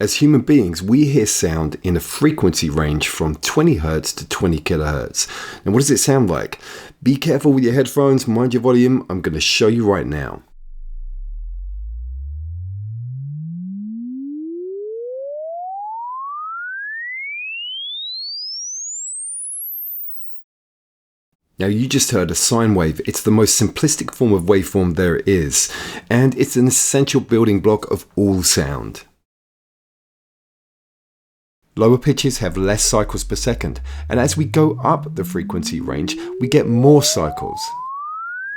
As human beings, we hear sound in a frequency range from 20 Hz to 20 kHz. And what does it sound like? Be careful with your headphones, mind your volume. I'm going to show you right now. Now you just heard a sine wave. It's the most simplistic form of waveform there is, and it's an essential building block of all sound. Lower pitches have less cycles per second, and as we go up the frequency range, we get more cycles.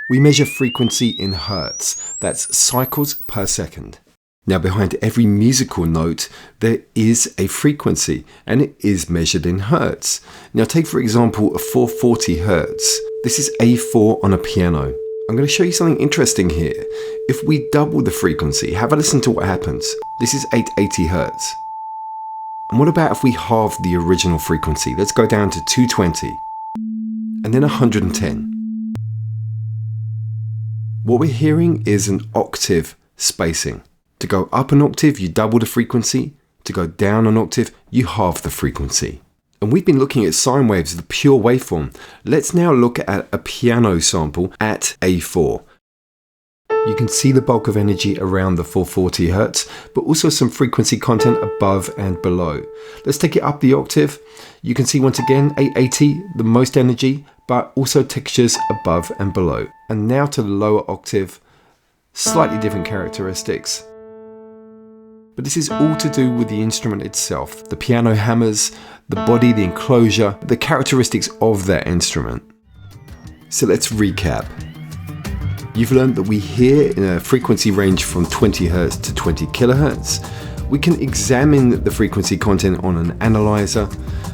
We measure frequency in hertz, that's cycles per second. Now behind every musical note, there is a frequency, and it is measured in hertz. Now take for example a 440 hertz. This is A4 on a piano. I'm going to show you something interesting here. If we double the frequency, have a listen to what happens. This is 880 hertz. And what about if we halve the original frequency? Let's go down to 220 and then 110. What we're hearing is an octave spacing. To go up an octave, you double the frequency. To go down an octave, you halve the frequency. And we've been looking at sine waves, the pure waveform. Let's now look at a piano sample at A4. You can see the bulk of energy around the 440 Hz, but also some frequency content above and below. Let's take it up the octave. You can see once again 880, the most energy, but also textures above and below. And now to the lower octave, slightly different characteristics. But this is all to do with the instrument itself, the piano hammers, the body, the enclosure, the characteristics of that instrument. So let's recap. You've learned that we hear in a frequency range from 20 Hz to 20 kHz. We can examine the frequency content on an analyzer.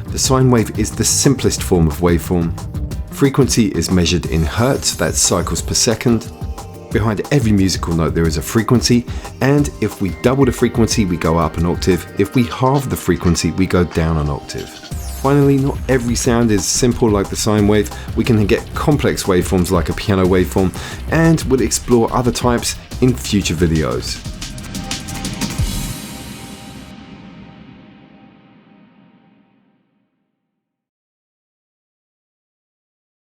The sine wave is the simplest form of waveform. Frequency is measured in hertz, that's cycles per second. Behind every musical note there is a frequency, and if we double the frequency we go up an octave. If we halve the frequency we go down an octave. Finally, not every sound is simple like the sine wave. We can get complex waveforms like a piano waveform, and we'll explore other types in future videos.